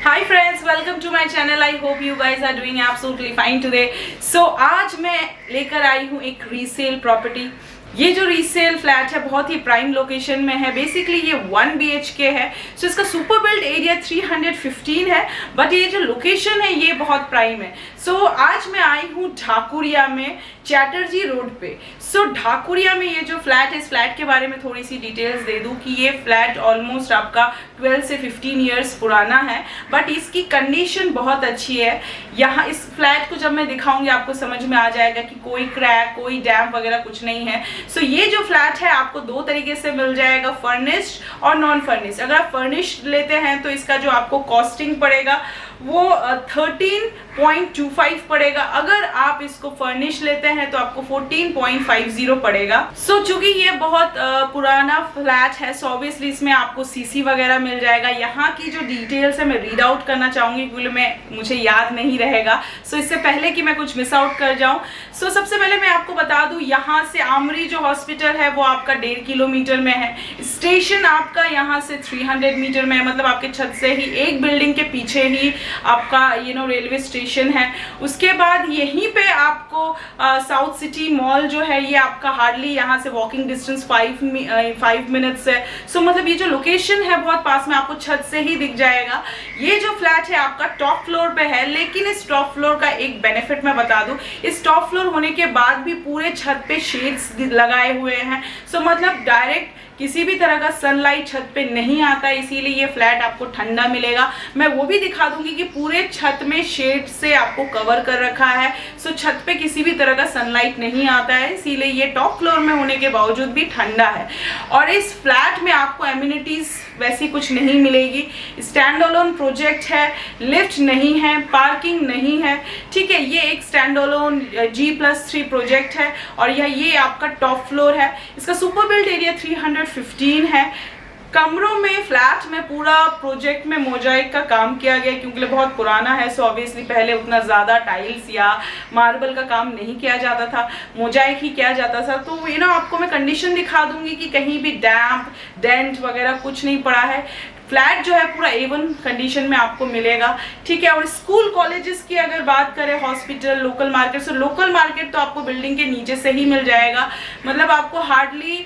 Hi friends, welcome to my channel. I hope you guys are doing absolutely fine today. So आज मैं लेकर आई हूँ एक resale property. ये जो रीसेल फ्लैट है बहुत ही प्राइम लोकेशन में है। बेसिकली ये 1 BHK है। सो इसका सुपर बिल्ड एरिया 315 है, बट ये जो लोकेशन है ये बहुत प्राइम है। सो आज मैं आई हूँ ढाकुरिया में, चैटर्जी रोड पे। सो ढाकुरिया में ये जो फ्लैट है, इस फ्लैट के बारे में थोड़ी सी डिटेल्स दे दूँ कि ये फ्लैट ऑलमोस्ट आपका 12 से 15 ईयर्स पुराना है, बट इसकी कंडीशन बहुत अच्छी है। यहाँ इस फ्लैट को जब मैं दिखाऊंगी आपको समझ में आ जाएगा कि कोई क्रैक, कोई डैम्प वगैरह कुछ नहीं है। सो ये जो फ्लैट है आपको दो तरीके से मिल जाएगा, फर्निश्ड और नॉन फर्निश्ड। अगर आप फर्निश्ड लेते हैं तो इसका जो आपको कॉस्टिंग पड़ेगा वो 13.25 पड़ेगा। अगर आप इसको फर्निश लेते हैं तो आपको 14.50 पड़ेगा। सो चूंकि ये बहुत पुराना फ्लैट है, सो ऑब्वियसली इसमें आपको सीसी वगैरह मिल जाएगा। यहाँ की जो डिटेल्स है मैं रीड आउट करना चाहूंगी क्योंकि मुझे याद नहीं रहेगा, सो इससे पहले कि मैं कुछ मिस आउट कर जाऊं। सो सबसे पहले मैं आपको बता दूं, यहाँ से आमरी जो हॉस्पिटल है वो आपका 1.5 किलोमीटर में है। स्टेशन आपका यहाँ से 300 मीटर में है, मतलब आपके छत से ही एक बिल्डिंग के पीछे ही आपका रेलवे स्टेशन है। उसके बाद यहीं पे आपको साउथ सिटी मॉल जो है ये आपका हार्डली यहाँ से वॉकिंग डिस्टेंस 5 मिनट्स है। सो मतलब ये जो लोकेशन है बहुत पास में, आपको छत से ही दिख जाएगा। ये जो फ्लैट है आपका टॉप फ्लोर पे है, लेकिन इस टॉप फ्लोर का एक बेनिफिट मैं बता दूं, इस टॉप फ्लोर होने के बाद भी पूरे छत पे शेड्स लगाए हुए हैं। सो मतलब डायरेक्ट किसी भी तरह का सनलाइट छत पे नहीं आता है, इसीलिए ये फ्लैट आपको ठंडा मिलेगा। मैं वो भी दिखा दूंगी कि पूरे छत में शेड से आपको कवर कर रखा है। सो छत पे किसी भी तरह का सनलाइट नहीं आता है, इसीलिए ये टॉप फ्लोर में होने के बावजूद भी ठंडा है। और इस फ्लैट में आपको एमिनिटीज वैसी कुछ नहीं मिलेगी। स्टैंड अलोन प्रोजेक्ट है, लिफ्ट नहीं है, पार्किंग नहीं है, ठीक है। ये एक स्टैंड अलोन G+3 प्रोजेक्ट है और ये आपका टॉप फ्लोर है। इसका सुपर बिल्ड एरिया 315 है। कमरों में, फ्लैट में पूरा प्रोजेक्ट में मोजाइक का काम किया गया क्योंकि बहुत पुराना है। सो ऑब्वियसली पहले उतना ज़्यादा टाइल्स या मार्बल का काम नहीं किया जाता था, मोजाइक ही किया जाता था। तो आपको मैं कंडीशन दिखा दूंगी कि कहीं भी डैम्प, डेंट वगैरह कुछ नहीं पड़ा है। फ्लैट जो है पूरा A1 कंडीशन में आपको मिलेगा, ठीक है। और स्कूल कॉलेजेस की अगर बात करें, hospital, local market, so local market तो आपको बिल्डिंग के नीचे से ही मिल जाएगा। मतलब आपको हार्डली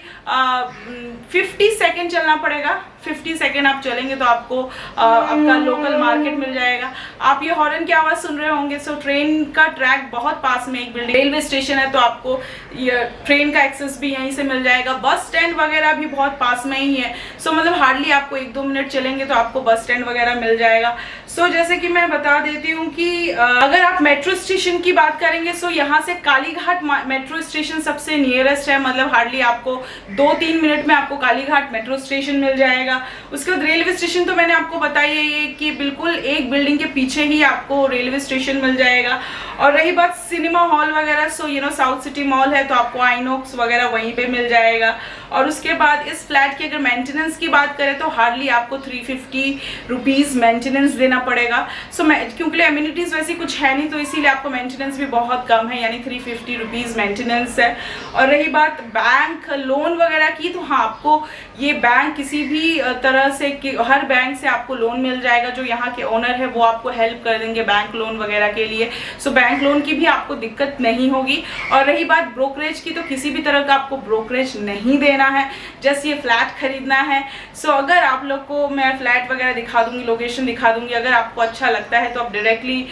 50 सेकेंड चलना पड़ेगा। 50 सेकेंड आप चलेंगे तो आपको आपका लोकल मार्केट मिल जाएगा। आप ये हॉर्न की आवाज़ सुन रहे होंगे। सो ट्रेन का ट्रैक बहुत पास में, एक बिल्डिंग रेलवे स्टेशन है तो आपको ये ट्रेन का एक्सेस भी यहीं से मिल जाएगा। बस स्टैंड वगैरह भी बहुत पास में ही है। सो मतलब हार्डली आपको 1-2 मिनट चलेंगे तो आपको बस स्टैंड वगैरह मिल जाएगा। सो जैसे कि मैं बता देती हूँ कि अगर आप मेट्रो स्टेशन की बात करेंगे, सो यहाँ से कालीघाट मेट्रो स्टेशन सबसे नियरेस्ट है। मतलब हार्डली आपको 2-3 मिनट में आपको कालीघाट मेट्रो स्टेशन मिल जाएगा। उसके बाद रेलवे स्टेशन तो मैंने आपको बताया ये कि बिल्कुल एक बिल्डिंग के पीछे ही आपको रेलवे स्टेशन मिल जाएगा। और रही बात सिनेमा हॉल वगैरह, सो साउथ सिटी मॉल है तो आपको आइनॉक्स वगैरह वहीं पे मिल जाएगा। और उसके बाद इस फ्लैट की अगर मेंटेनेंस की बात करें तो हार्डली आपको 350 रुपीज़ मेंटेनेंस देना पड़ेगा। सो क्योंकि एमिनिटीज वैसी कुछ है नहीं तो इसीलिए आपको मेंटेनेंस भी बहुत कम है, यानी 350 रुपीज़ मेंटेनेंस है। और रही बात बैंक लोन वगैरह की, तो हाँ आपको ये बैंक किसी भी तरह से, हर बैंक से आपको लोन मिल जाएगा। जो यहाँ के ओनर है वो आपको हेल्प कर देंगे बैंक लोन वगैरह के लिए। सो बैंक लोन की भी आपको दिक्कत नहीं होगी। और रही बात ब्रोकरेज की, तो किसी भी तरह का आपको ब्रोकरेज नहीं देना है, जस्ट ये फ्लैट खरीदना है। सो अगर आप लोग को मैं फ्लैट वगैरह दिखा दूंगी, लोकेशन दिखा दूंगी, अगर आपको अच्छा लगता है तो आप डायरेक्टली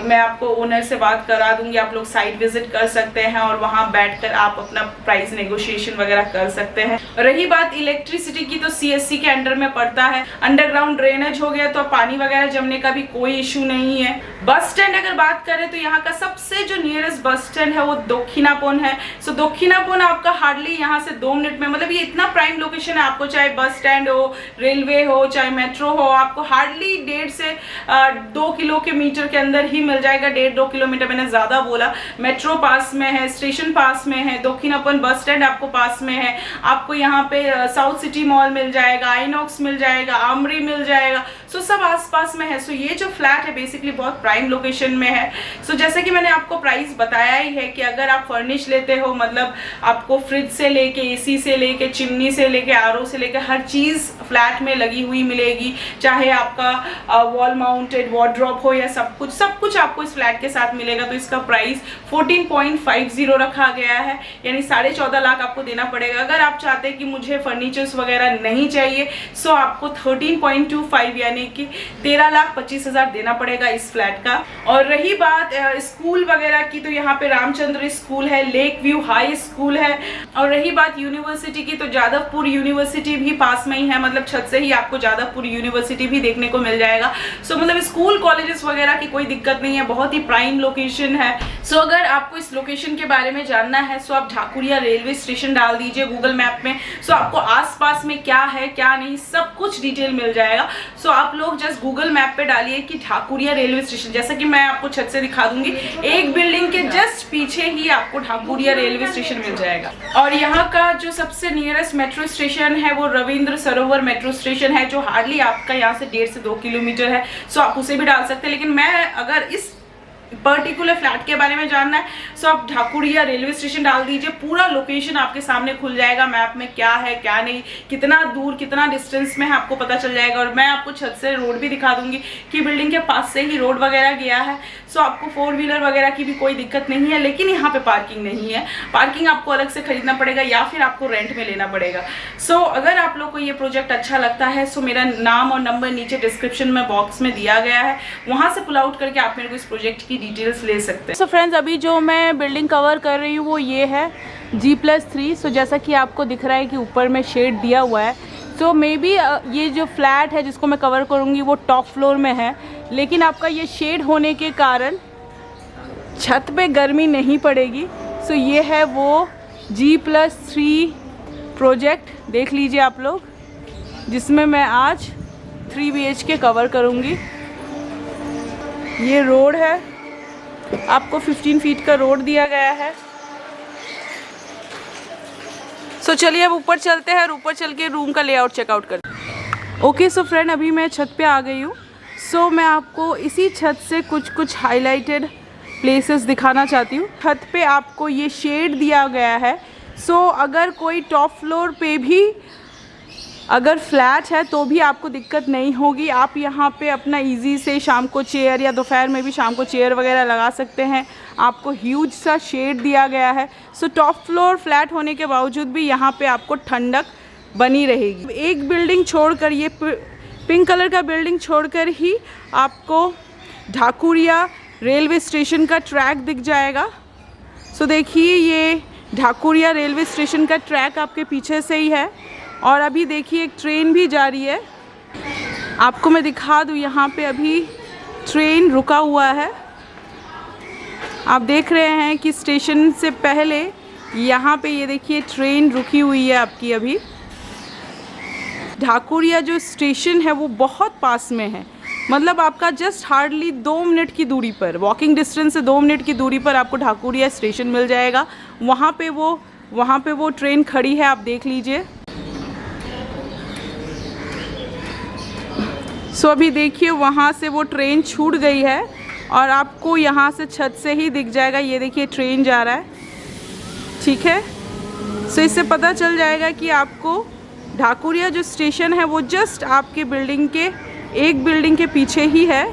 मैं आपको ओनर से बात करा दूंगी। आप लोग साइट विजिट कर सकते हैं और वहाँ बैठकर आप अपना प्राइस नेगोशिएशन वगैरह कर सकते हैं। रही बात इलेक्ट्रिसिटी की, तो CSC के अंडर में पड़ता है। अंडरग्राउंड ड्रेनेज हो गया तो पानी वगैरह जमने का भी कोई इशू नहीं है। बस स्टैंड अगर बात करें तो यहाँ का सबसे जो नियरेस्ट बस स्टैंड है वो दक्षिणापुन है। सो दक्षिणापुन आपका हार्डली यहाँ से 2 मिनट में, मतलब ये इतना प्राइम लोकेशन है, आपको चाहे बस स्टैंड हो, रेलवे हो, चाहे मेट्रो हो, आपको हार्डली 1.5 से 2 किलोमीटर के अंदर ही मिल जाएगा। 1.5-2 किलोमीटर, मैंने ज़्यादा बोला। मेट्रो पास में है, स्टेशन पास में है, दक्षिणापुन बस स्टैंड आपको पास में है। आपको यहाँ पे साउथ सिटी मॉल मिल जाएगा, आइनॉक्स मिल जाएगा, आमरी मिल जाएगा। सो सब आसपास में है। सो ये जो फ्लैट है बेसिकली बहुत प्राइम लोकेशन में है। सो जैसे कि मैंने आपको प्राइस बताया ही है कि अगर आप फर्निश लेते हो, मतलब आपको फ्रिज से लेके एसी से लेके चिमनी से लेके आरओ से लेके हर चीज़ फ्लैट में लगी हुई मिलेगी, चाहे आपका वॉल माउंटेड वार्डरोब हो या सब कुछ आपको इस फ्लैट के साथ मिलेगा। तो इसका प्राइस 14.50 रखा गया है, यानी 14.5 लाख आपको देना पड़ेगा। अगर आप चाहते हैं कि मुझे फर्नीचर्स वगैरह नहीं चाहिए, सो आपको 13.25 यानी कि 13,25,000 देना पड़ेगा इस फ्लैट का। और रही बात स्कूल वगैरह की, तो यहाँ पे रामचंद्र स्कूल है, लेक व्यू हाई स्कूल है। और रही बात यूनिवर्सिटी की, तो जादवपुर यूनिवर्सिटी भी पास में ही है, मतलब छत से ही आपको जादवपुर यूनिवर्सिटी भी देखने को मिल जाएगा। सो मतलब स्कूल कॉलेजेस वगैरह की कोई दिक्कत नहीं है, बहुत ही प्राइम लोकेशन है। सो अगर आपको इस लोकेशन के बारे में जानना है, सो आप ढाकुरिया रेलवे स्टेशन डाल दीजिए गूगल मैप में। सो आपको आसपास में क्या है क्या नहीं सब कुछ डिटेल मिल जाएगा। सो आप लोग जस्ट गूगल मैप पे डालिए कि ढाकुरिया रेलवे स्टेशन, जैसा कि मैं आपको छत से दिखा दूंगी, एक बिल्डिंग के जस्ट पीछे ही आपको ढाकुरिया रेलवे स्टेशन मिल जाएगा। और यहाँ का जो सबसे नियरेस्ट मेट्रो स्टेशन है वो रविंद्र सरोवर मेट्रो स्टेशन है, जो हार्डली आपका यहाँ से 1.5 से 2 किलोमीटर है। सो आप उसे भी डाल सकते हैं, लेकिन मैं अगर इस पर्टिकुलर फ्लैट के बारे में जानना है, सो आप ढाकुरिया रेलवे स्टेशन डाल दीजिए, पूरा लोकेशन आपके सामने खुल जाएगा, मैप में क्या है क्या नहीं, कितना दूर कितना डिस्टेंस में है आपको पता चल जाएगा। और मैं आपको छत से रोड भी दिखा दूंगी कि बिल्डिंग के पास से ही रोड वगैरह गया है। सो आपको 4 व्हीलर वगैरह की भी कोई दिक्कत नहीं है, लेकिन यहाँ पे पार्किंग नहीं है, पार्किंग आपको अलग से खरीदना पड़ेगा या फिर आपको रेंट में लेना पड़ेगा। सो अगर आप लोग को ये प्रोजेक्ट अच्छा लगता है, सो मेरा नाम और नंबर नीचे डिस्क्रिप्शन में बॉक्स में दिया गया है, वहाँ से पुल आउट करके आप मेरे को इस प्रोजेक्ट की डिटेल्स ले सकते हैं। सो फ्रेंड्स, अभी जो मैं बिल्डिंग कवर कर रही हूँ वो ये है G+3। सो जैसा कि आपको दिख रहा है कि ऊपर में शेड दिया हुआ है, सो मे बी ये जो फ्लैट है जिसको मैं कवर करूँगी वो टॉप फ्लोर में है, लेकिन आपका ये शेड होने के कारण छत पे गर्मी नहीं पड़ेगी। सो ये है वो G+3 प्रोजेक्ट, देख लीजिए आप लोग, जिसमें मैं आज 3 BHK कवर करूँगी। ये रोड है, आपको 15 फीट का रोड दिया गया है। सो चलिए अब ऊपर चलते हैं और ऊपर चल के रूम का लेआउट चेकआउट करते हैं। ओके सो फ्रेंड, अभी मैं छत पे आ गई हूँ। सो मैं आपको इसी छत से कुछ हाईलाइटेड प्लेसेस दिखाना चाहती हूँ। छत पे आपको ये शेड दिया गया है। सो अगर कोई टॉप फ्लोर पे भी अगर फ्लैट है तो भी आपको दिक्कत नहीं होगी, आप यहाँ पे अपना इजी से शाम को चेयर या दोपहर में भी शाम को चेयर वगैरह लगा सकते हैं। आपको ह्यूज सा शेड दिया गया है। सो टॉप फ्लोर फ्लैट होने के बावजूद भी यहाँ पे आपको ठंडक बनी रहेगी। एक बिल्डिंग छोड़कर, ये पिंक कलर का बिल्डिंग छोड़कर ही आपको ढाकुरिया रेलवे स्टेशन का ट्रैक दिख जाएगा। सो देखिए, ये ढाकुरिया रेलवे स्टेशन का ट्रैक आपके पीछे से ही है। और अभी देखिए एक ट्रेन भी जा रही है, आपको मैं दिखा दूँ, यहाँ पे अभी ट्रेन रुका हुआ है। आप देख रहे हैं कि स्टेशन से पहले यहाँ पे ये देखिए ट्रेन रुकी हुई है आपकी। अभी ढाकुरिया जो स्टेशन है वो बहुत पास में है, मतलब आपका जस्ट हार्डली 2 मिनट की दूरी पर, वॉकिंग डिस्टेंस से 2 मिनट की दूरी पर आपको ढाकुरिया स्टेशन मिल जाएगा। वहाँ पे वो ट्रेन खड़ी है, आप देख लीजिए। सो अभी देखिए वहाँ से वो ट्रेन छूट गई है और आपको यहाँ से छत से ही दिख जाएगा। ये देखिए ट्रेन जा रहा है, ठीक है। सो इससे पता चल जाएगा कि आपको ढाकुरिया जो स्टेशन है वो जस्ट आपके बिल्डिंग के एक बिल्डिंग के पीछे ही है।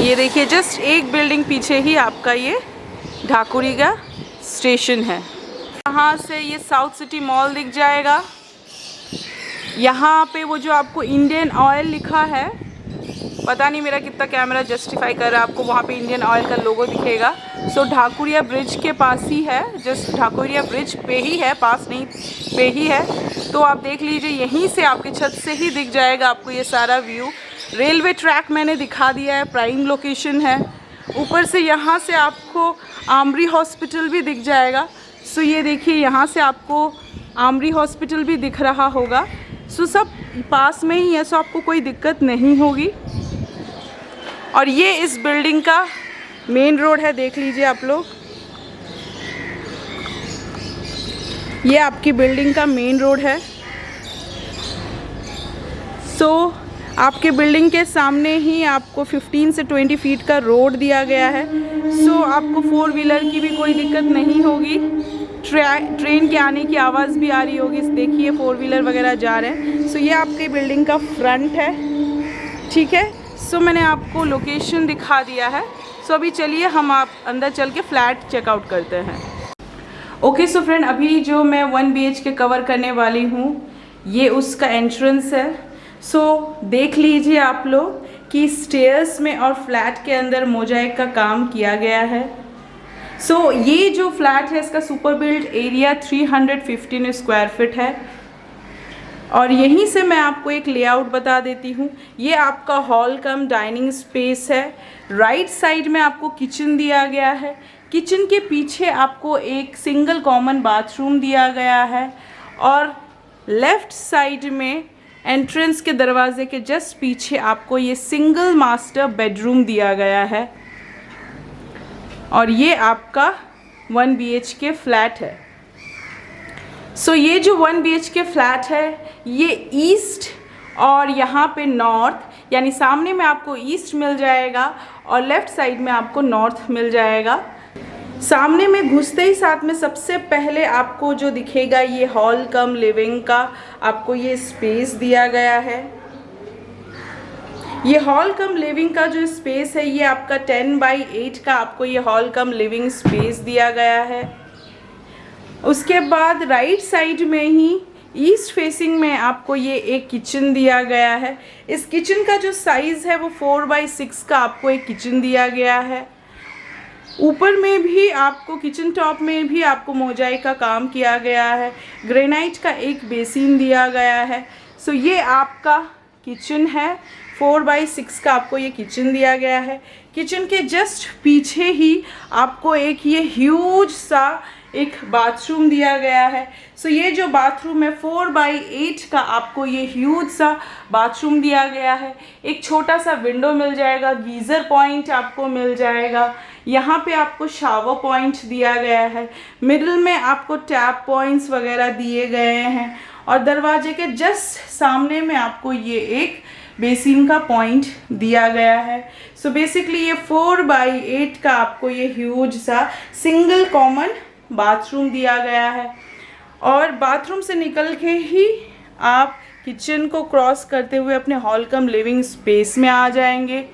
ये देखिए जस्ट एक बिल्डिंग पीछे ही आपका ये ढाकुरिया स्टेशन है। यहाँ से ये साउथ सिटी मॉल दिख जाएगा। यहाँ पे वो जो आपको इंडियन ऑयल लिखा है, पता नहीं मेरा कितना कैमरा जस्टिफाई कर रहा है, आपको वहाँ पे इंडियन ऑयल का लोगो दिखेगा। सो ढाकुरिया ब्रिज के पास ही है, जस्ट ढाकुरिया ब्रिज पे ही है, पास नहीं पे ही है। तो आप देख लीजिए, यहीं से आपके छत से ही दिख जाएगा आपको ये सारा व्यू। रेलवे ट्रैक मैंने दिखा दिया है, प्राइम लोकेशन है। ऊपर से यहाँ से आपको आमरी हॉस्पिटल भी दिख जाएगा। सो ये देखिए यहाँ से आपको आमरी हॉस्पिटल भी दिख रहा होगा। सो सब पास में ही है, सो आपको कोई दिक्कत नहीं होगी। और ये इस बिल्डिंग का मेन रोड है, देख लीजिए आप लोग। ये आपकी बिल्डिंग का मेन रोड है। सो आपके बिल्डिंग के सामने ही आपको 15 से 20 फीट का रोड दिया गया है। सो आपको 4 व्हीलर की भी कोई दिक्कत नहीं होगी। ट्रेन के आने की आवाज़ भी आ रही होगी, देखिए 4 व्हीलर वगैरह जा रहे हैं। सो ये आपके बिल्डिंग का फ्रंट है, ठीक है। सो मैंने आपको लोकेशन दिखा दिया है। सो अभी चलिए हम आप अंदर चल के फ्लैट चेकआउट करते हैं। ओके सो फ्रेंड, अभी जो मैं 1 BHK कवर करने वाली हूँ, ये उसका एंट्रेंस है। सो देख लीजिए आप लोग कि स्टेयर्स में और फ्लैट के अंदर मोजाइक का काम किया गया है। सो ये जो फ्लैट है इसका super build area 315 square feet है। और यहीं से मैं आपको एक लेआउट बता देती हूँ। ये आपका हॉल कम डाइनिंग स्पेस है। राइट साइड में आपको किचन दिया गया है। किचन के पीछे आपको एक सिंगल कॉमन बाथरूम दिया गया है। और लेफ़्ट साइड में एंट्रेंस के दरवाजे के जस्ट पीछे आपको ये सिंगल मास्टर बेडरूम दिया गया है। और ये आपका 1 BHK फ्लैट है। सो ये जो 1 BHK फ्लैट है ये ईस्ट और यहाँ पे नॉर्थ, यानी सामने में आपको ईस्ट मिल जाएगा और लेफ़्ट साइड में आपको नॉर्थ मिल जाएगा। सामने में घुसते ही साथ में सबसे पहले आपको जो दिखेगा ये हॉल कम लिविंग का आपको ये स्पेस दिया गया है। ये हॉल कम लिविंग का जो स्पेस है ये आपका 10x8 का आपको ये हॉल कम लिविंग स्पेस दिया गया है। उसके बाद राइट साइड में ही ईस्ट फेसिंग में आपको ये एक किचन दिया गया है। इस किचन का जो साइज़ है वो 4x6 का आपको एक किचन दिया गया है। ऊपर में भी आपको किचन टॉप में भी आपको मोजाइक का काम किया गया है। ग्रेनाइट का एक बेसिन दिया गया है। सो ये आपका किचन है, 4x6 का आपको ये किचन दिया गया है। किचन के जस्ट पीछे ही आपको एक ये ह्यूज सा एक बाथरूम दिया गया है। सो ये जो बाथरूम है 4x8 का आपको ये ह्यूज सा बाथरूम दिया गया है। एक छोटा सा विंडो मिल जाएगा, गीज़र पॉइंट आपको मिल जाएगा। यहाँ पे आपको शावर पॉइंट दिया गया है। मिडिल में आपको टैप पॉइंट्स वगैरह दिए गए हैं। और दरवाजे के जस्ट सामने में आपको ये एक बेसिन का पॉइंट दिया गया है। सो बेसिकली ये 4x8 का आपको ये ह्यूज सा सिंगल कॉमन बाथरूम दिया गया है। और बाथरूम से निकल के ही आप किचन को क्रॉस करते हुए अपने हॉल कम लिविंग स्पेस में आ जाएंगे।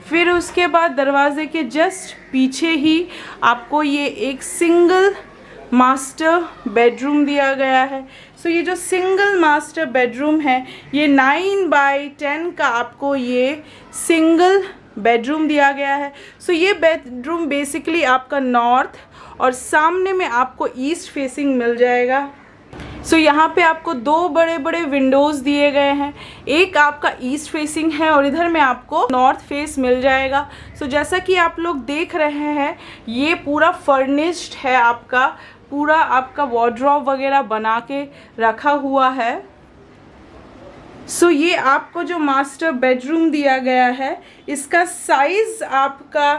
फिर उसके बाद दरवाजे के जस्ट पीछे ही आपको ये एक सिंगल मास्टर बेडरूम दिया गया है। सो ये जो सिंगल मास्टर बेडरूम है ये 9x10 का आपको ये सिंगल बेडरूम दिया गया है। सो ये बेडरूम बेसिकली आपका नॉर्थ और सामने में आपको ईस्ट फेसिंग मिल जाएगा। सो यहाँ पे आपको 2 बड़े बड़े विंडोज़ दिए गए हैं। एक आपका ईस्ट फेसिंग है और इधर में आपको नॉर्थ फेस मिल जाएगा। सो जैसा कि आप लोग देख रहे हैं ये पूरा फर्निश्ड है, आपका पूरा आपका वार्डरोब वगैरह बना के रखा हुआ है। सो ये आपको जो मास्टर बेडरूम दिया गया है इसका साइज़ आपका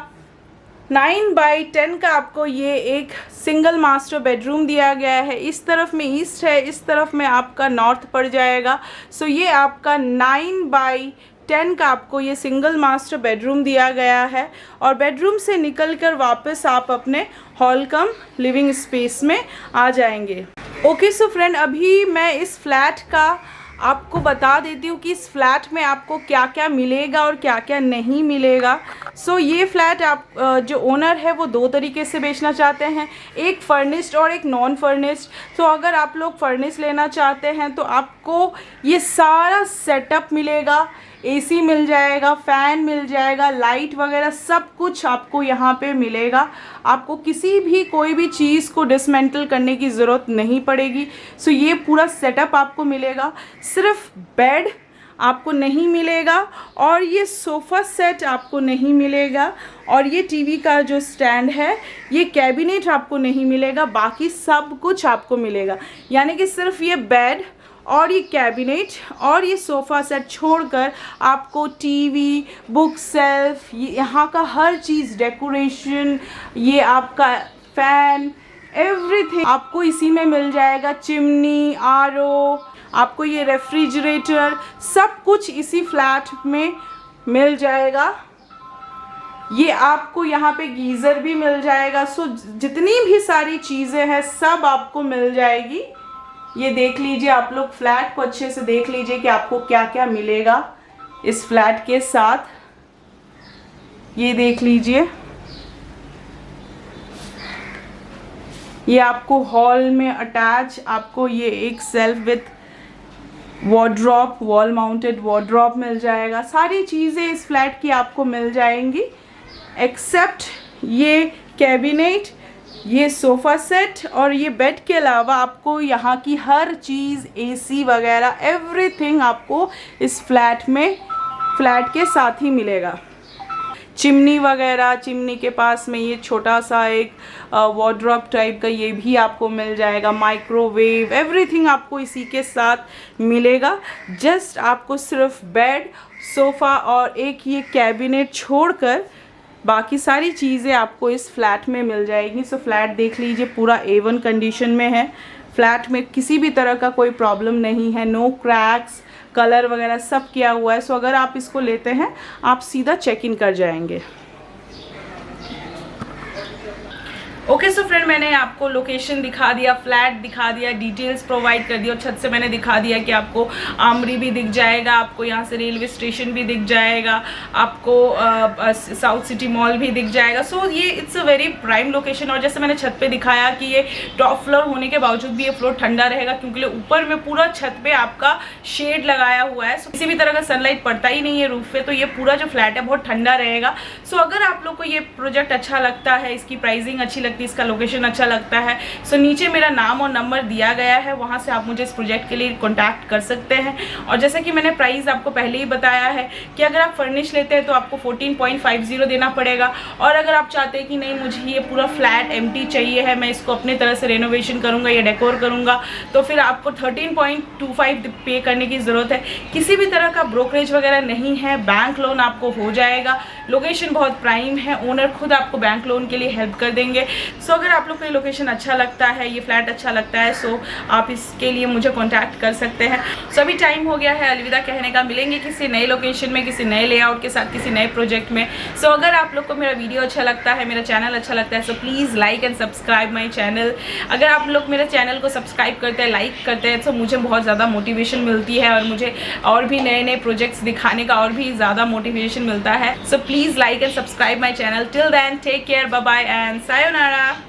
9x10 का आपको ये एक सिंगल मास्टर बेडरूम दिया गया है। इस तरफ में ईस्ट है, इस तरफ में आपका नॉर्थ पड़ जाएगा। सो ये आपका 9x10 का आपको ये सिंगल मास्टर बेडरूम दिया गया है। और बेडरूम से निकलकर वापस आप अपने हॉल कम लिविंग स्पेस में आ जाएंगे। ओके सो फ्रेंड, अभी मैं इस फ्लैट का आपको बता देती हूँ कि इस फ्लैट में आपको क्या क्या मिलेगा और क्या क्या नहीं मिलेगा। सो ये फ्लैट आप जो ओनर है वो 2 तरीके से बेचना चाहते हैं, एक फर्निश्ड और एक नॉन फर्निश्ड। तो अगर आप लोग फर्निश्ड लेना चाहते हैं तो आपको ये सारा सेटअप मिलेगा, एसी मिल जाएगा, फ़ैन मिल जाएगा, लाइट वगैरह सब कुछ आपको यहाँ पे मिलेगा। आपको किसी भी कोई भी चीज़ को डिसमेंटल करने की ज़रूरत नहीं पड़ेगी। सो ये पूरा सेटअप आपको मिलेगा। सिर्फ बेड आपको नहीं मिलेगा और ये सोफ़ा सेट आपको नहीं मिलेगा और ये टीवी का जो स्टैंड है ये कैबिनेट आपको नहीं मिलेगा। बाकी सब कुछ आपको मिलेगा, यानी कि सिर्फ ये बेड और ये कैबिनेट और ये सोफ़ा सेट छोड़कर आपको टीवी, बुक सेल्फ, यहाँ का हर चीज़, डेकोरेशन, ये आपका फ़ैन, एवरीथिंग आपको इसी में मिल जाएगा। चिमनी, आरओ, आपको ये रेफ्रिजरेटर, सब कुछ इसी फ्लैट में मिल जाएगा। ये आपको यहाँ पे गीज़र भी मिल जाएगा। सो जितनी भी सारी चीज़ें हैं सब आपको मिल जाएगी। ये देख लीजिए, आप लोग फ्लैट को अच्छे से देख लीजिए कि आपको क्या क्या मिलेगा इस फ्लैट के साथ। ये देख लीजिए, ये आपको हॉल में अटैच आपको ये एक self with wardrobe, wall mounted wardrobe मिल जाएगा। सारी चीज़ें इस फ्लैट की आपको मिल जाएंगी एक्सेप्ट ये कैबिनेट, ये सोफ़ा सेट और ये बेड के अलावा आपको यहाँ की हर चीज़, एसी वगैरह एवरीथिंग आपको इस फ्लैट के साथ ही मिलेगा। चिमनी वगैरह, चिमनी के पास में ये छोटा सा एक वॉर्डरोब टाइप का ये भी आपको मिल जाएगा। माइक्रोवेव, एवरीथिंग आपको इसी के साथ मिलेगा। जस्ट आपको सिर्फ बेड, सोफ़ा और एक ये कैबिनेट छोड़कर बाकी सारी चीज़ें आपको इस फ्लैट में मिल जाएगी। सो फ्लैट देख लीजिए, पूरा A1 कंडीशन में है। फ्लैट में किसी भी तरह का कोई प्रॉब्लम नहीं है, नो क्रैक्स, कलर वगैरह सब किया हुआ है। सो अगर आप इसको लेते हैं आप सीधा चेक इन कर जाएंगे। ओके सो फ्रेंड, मैंने आपको लोकेशन दिखा दिया, फ्लैट दिखा दिया, डिटेल्स प्रोवाइड कर दिया और छत से मैंने दिखा दिया कि आपको आमरी भी दिख जाएगा, आपको यहाँ से रेलवे स्टेशन भी दिख जाएगा, आपको साउथ सिटी मॉल भी दिख जाएगा। सो ये it's a very prime location. और जैसे मैंने छत पे दिखाया कि ये टॉप फ्लोर होने के बावजूद भी ये फ्लोर ठंडा रहेगा क्योंकि ऊपर में पूरा छत पे आपका शेड लगाया हुआ है। सो किसी भी तरह का सनलाइट पड़ता ही नहीं है रूफ पे, तो ये पूरा जो फ्लैट है बहुत ठंडा रहेगा। सो अगर आप लोग को ये प्रोजेक्ट अच्छा लगता है, इसकी प्राइसिंग अच्छी लगती है, इसका लोकेशन अच्छा लगता है, सो नीचे मेरा नाम और नंबर दिया गया है, वहां से आप मुझे इस प्रोजेक्ट के लिए कॉन्टैक्ट कर सकते हैं। और जैसे कि मैंने प्राइस आपको पहले ही बताया है कि अगर आप फर्निश लेते हैं तो आपको 14.50 देना पड़ेगा, और अगर आप चाहते हैं कि नहीं मुझे ये पूरा फ्लैट एम्प्टी चाहिए है, मैं इसको अपने तरह से रेनोवेशन करूँगा या डेकोर करूँगा, तो फिर आपको 13.25 पे करने की ज़रूरत है। किसी भी तरह का ब्रोकरेज वगैरह नहीं है, बैंक लोन आपको हो जाएगा। लोकेशन बहुत प्राइम है, ओनर खुद आपको बैंक लोन के लिए हेल्प कर देंगे। सो अगर आप लोग को ये लोकेशन अच्छा लगता है, ये फ्लैट अच्छा लगता है, सो आप इसके लिए मुझे कांटेक्ट कर सकते हैं। सो अभी टाइम हो गया है अलविदा कहने का। मिलेंगे किसी नए लोकेशन में, किसी नए लेआउट के साथ, किसी नए प्रोजेक्ट में। सो अगर आप लोग को मेरा वीडियो अच्छा लगता है, मेरा चैनल अच्छा लगता है, so please like and subscribe my channel. अगर आप लोग मेरे चैनल को सब्सक्राइब करते हैं, लाइक करते हैं, तो मुझे बहुत ज़्यादा मोटिवेशन मिलती है और मुझे और भी नए नए प्रोजेक्ट्स दिखाने का और भी ज़्यादा मोटिवेशन मिलता है। So please like and subscribe my channel. Till then take care, bye bye and sayonara.